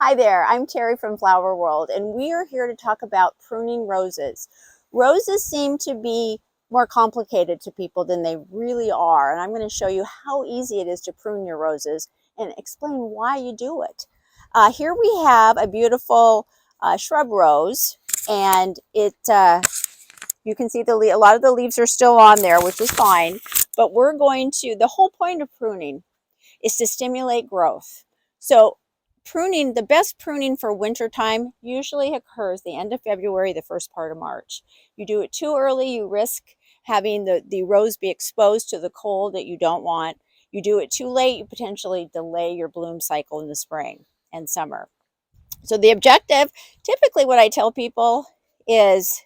Hi there, I'm Terry from Flower World, and we are here to talk about pruning roses. Roses seem to be more complicated to people than they really are, and I'm going to show you how easy it is to prune your roses and explain why you do it. Here we have a beautiful shrub rose, and you can see a lot of the leaves are still on there, which is fine, but the whole point of pruning is to stimulate growth. So pruning, the best pruning for wintertime usually occurs the end of February, the first part of March. You do it too early, you risk having the rose be exposed to the cold that you don't want. You do it too late, you potentially delay your bloom cycle in the spring and summer. So the objective, typically what I tell people is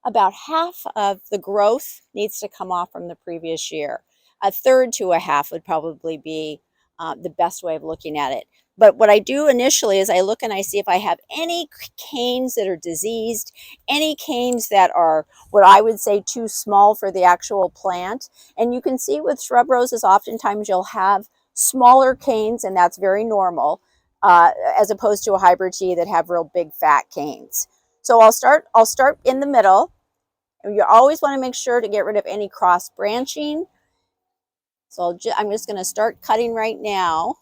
about half of the growth needs to come off from the previous year. A third to a half would probably be the best way of looking at it. But what I do initially is I look and I see if I have any canes that are diseased, any canes that are what I would say too small for the actual plant. And you can see with shrub roses, oftentimes you'll have smaller canes, and that's very normal, as opposed to a hybrid tea that have real big fat canes. So I'll start in the middle. You always want to make sure to get rid of any cross branching. So I'm just going to start cutting right now.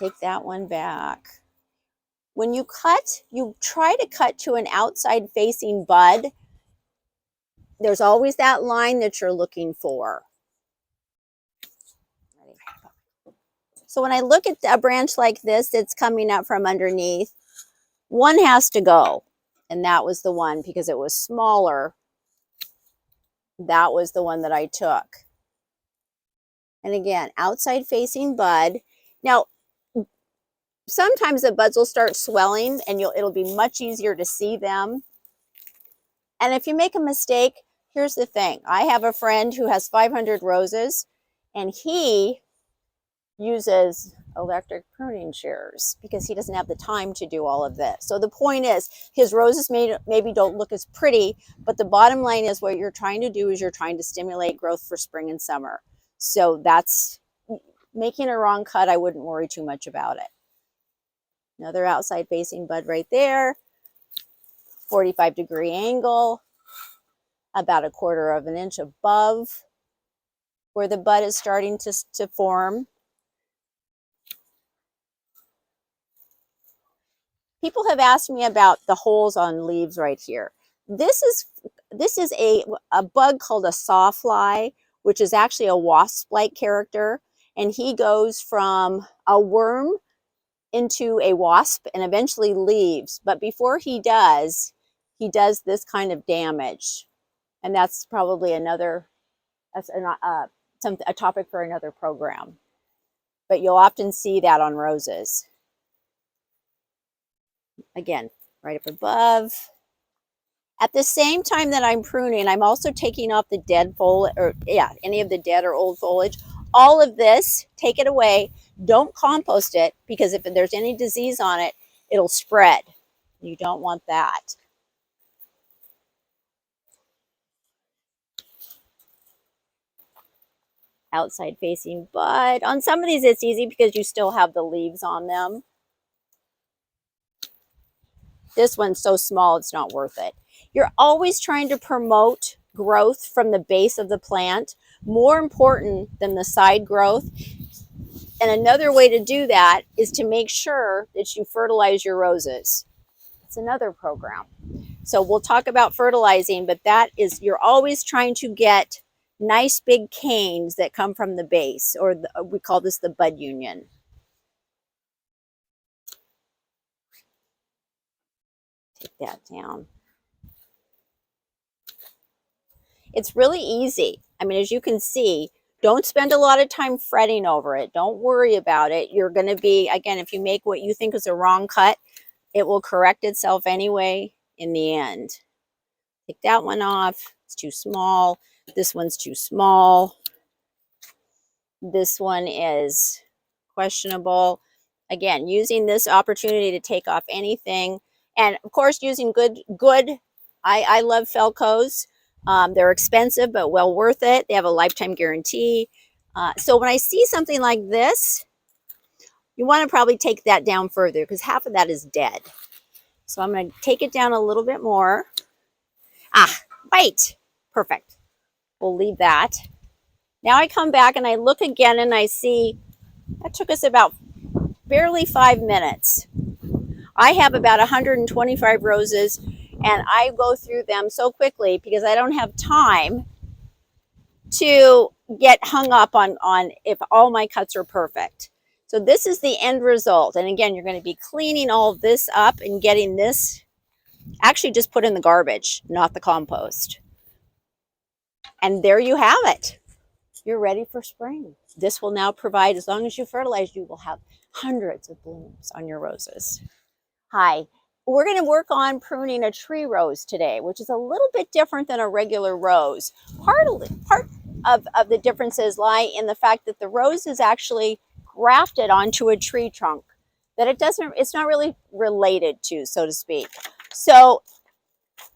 Take that one back. When you cut, you try to cut to an outside facing bud. There's always that line that you're looking for. So when I look at a branch like this that's coming up from underneath, one has to go. And that was the one because it was smaller. That was the one that I took. And again, outside facing bud. Now, sometimes the buds will start swelling and it'll be much easier to see them. And if you make a mistake, here's the thing. I have a friend who has 500 roses, and he uses electric pruning shears because he doesn't have the time to do all of this. So the point is, his roses maybe don't look as pretty, but the bottom line is what you're trying to do is you're trying to stimulate growth for spring and summer. So that's making a wrong cut. I wouldn't worry too much about it. Another outside facing bud right there, 45-degree angle, about 1/4 of an inch above where the bud is starting to form. People have asked me about the holes on leaves right here. This is a bug called a sawfly, which is actually a wasp-like character, and he goes from a worm into a wasp and eventually leaves. But before he does this kind of damage. And that's probably a topic for another program. But you'll often see that on roses. Again, right up above. At the same time that I'm pruning, I'm also taking off the dead foliage, any of the dead or old foliage. All of this, take it away. Don't compost it, because if there's any disease on it, it'll spread. You don't want that. Outside facing bud. On some of these, it's easy because you still have the leaves on them. This one's so small, it's not worth it. You're always trying to promote growth from the base of the plant, more important than the side growth. And another way to do that is to make sure that you fertilize your roses. It's another program. So we'll talk about fertilizing, but you're always trying to get nice big canes that come from the base, or we call this the bud union. Take that down. It's really easy. I mean, as you can see, don't spend a lot of time fretting over it. Don't worry about it. You're going to be, again, if you make what you think is a wrong cut, it will correct itself anyway in the end. Take that one off. It's too small. This one's too small. This one is questionable. Again, using this opportunity to take off anything. And of course, using good, I love Felcos. They're expensive, but well worth it. They have a lifetime guarantee. So when I see something like this, You want to probably take that down further because half of that is dead. So I'm going to take it down a little bit more. Ah, right. Perfect. We'll leave that. Now I come back and I look again and I see that took us about barely 5 minutes. I have about 125 roses and I go through them so quickly because I don't have time to get hung up on if all my cuts are perfect. So this is the end result. And again, you're going to be cleaning all of this up and getting this actually just put in the garbage, not the compost. And there you have it. You're ready for spring. This will now provide, as long as you fertilize, you will have hundreds of blooms on your roses. Hi, we're going to work on pruning a tree rose today, which is a little bit different than a regular rose. Part of the differences lie in the fact that the rose is actually grafted onto a tree trunk that it's not really related to, so to speak. So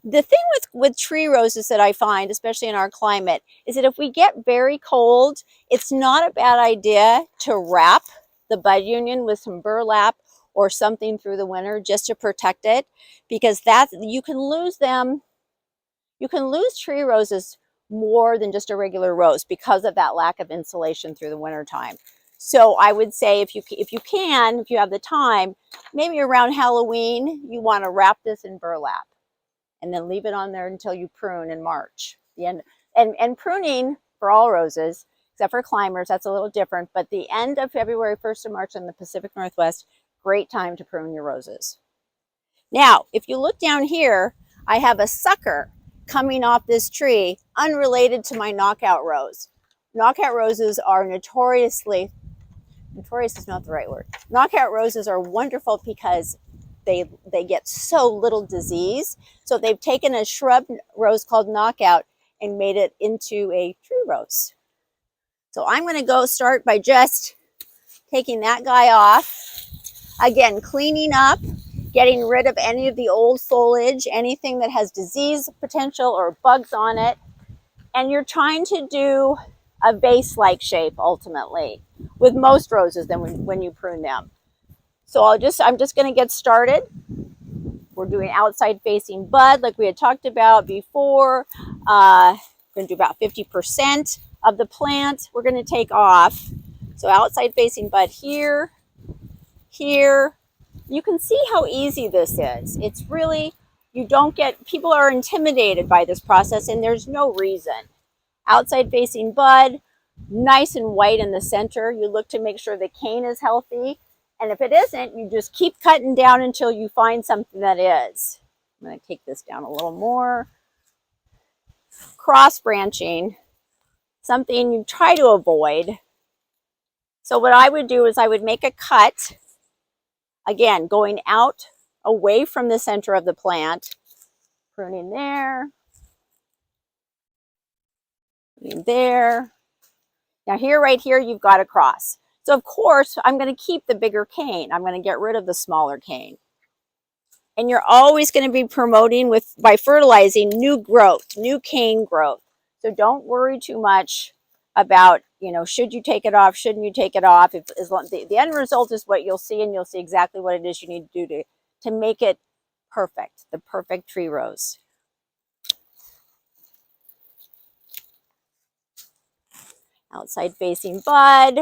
the thing with tree roses that I find, especially in our climate, is that if we get very cold, it's not a bad idea to wrap the bud union with some burlap or something through the winter just to protect it, because you can lose them. You can lose tree roses more than just a regular rose because of that lack of insulation through the winter time. So I would say if you have the time, maybe around Halloween, you want to wrap this in burlap and then leave it on there until you prune in March. The end, and pruning for all roses, except for climbers, that's a little different, but the end of February, 1st of March in the Pacific Northwest, great time to prune your roses. Now, if you look down here, I have a sucker coming off this tree unrelated to my knockout rose. Knockout roses are notorious is not the right word. Knockout roses are wonderful because they get so little disease. So they've taken a shrub rose called knockout and made it into a true rose. So I'm going to start by just taking that guy off. Again, cleaning up, getting rid of any of the old foliage, anything that has disease potential or bugs on it. And you're trying to do a vase-like shape ultimately with most roses than when you prune them. So I'm just going to get started. We're doing outside facing bud like we had talked about before. We're going to do about 50% of the plant we're going to take off. So outside facing bud here, here. You can see how easy this is. It's really, people are intimidated by this process and there's no reason. Outside facing bud, nice and white in the center. You look to make sure the cane is healthy. And if it isn't, you just keep cutting down until you find something that is. I'm going to take this down a little more. Cross branching, something you try to avoid. So what I would do is I would make a cut, again, going out away from the center of the plant, pruning there, pruning there. Now here, right here, you've got a cross. So of course, I'm going to keep the bigger cane. I'm going to get rid of the smaller cane. And you're always going to be promoting by fertilizing new growth, new cane growth. So don't worry too much about, should you take it off? Shouldn't you take it off? The end result is what you'll see, and you'll see exactly what it is you need to do to make it perfect, the perfect tree rose. Outside facing bud.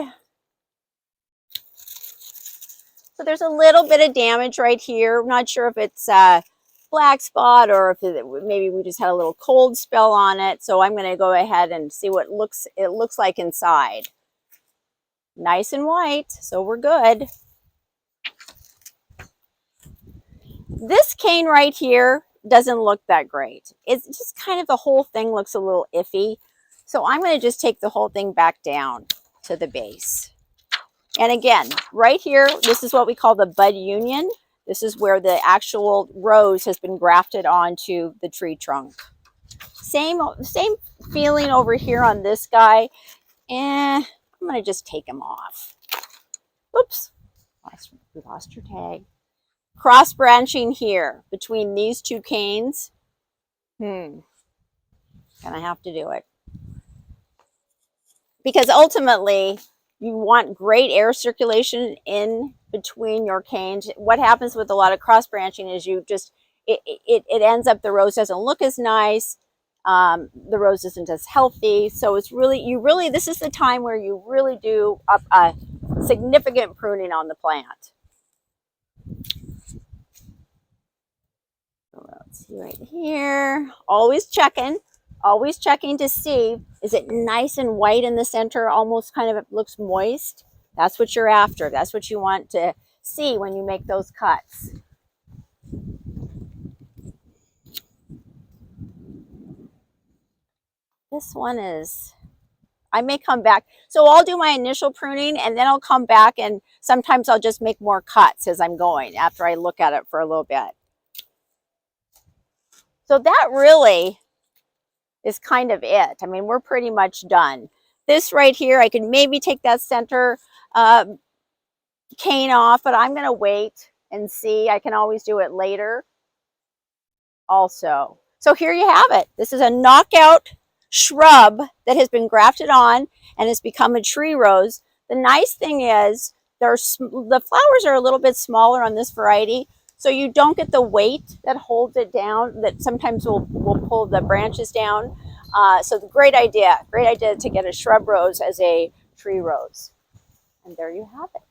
So there's a little bit of damage right here. I'm not sure if it's a black spot or if maybe we just had a little cold spell on it. So I'm going to go ahead and see what it looks like inside. Nice and white, so we're good. This cane right here doesn't look that great. It's just kind of, the whole thing looks a little iffy. So I'm going to just take the whole thing back down to the base. And again, right here, this is what we call the bud union. This is where the actual rose has been grafted onto the tree trunk. Same feeling over here on this guy. I'm going to just take him off. Oops, we lost your tag. Cross branching here between these two canes. Gonna have to do it. Because ultimately, You want great air circulation in between your canes. What happens with a lot of cross branching is it ends up the rose doesn't look as nice. The rose isn't as healthy. So it's really, this is the time where you really do a significant pruning on the plant. Let's see right here. Always checking to see, is it nice and white in the center, almost kind of, it looks moist. That's what you're after. That's what you want to see when you make those cuts. This one is, I may come back. So I'll do my initial pruning and then I'll come back, and sometimes I'll just make more cuts as I'm going after I look at it for a little bit. So that really is kind of it. I mean, we're pretty much done. This right here, I could maybe take that center cane off, but I'm going to wait and see. I can always do it later also. So here you have it. This is a knockout shrub that has been grafted on and has become a tree rose. The nice thing is the flowers are a little bit smaller on this variety, so you don't get the weight that holds it down, that sometimes will pull the branches down. So great idea to get a shrub rose as a tree rose. And there you have it.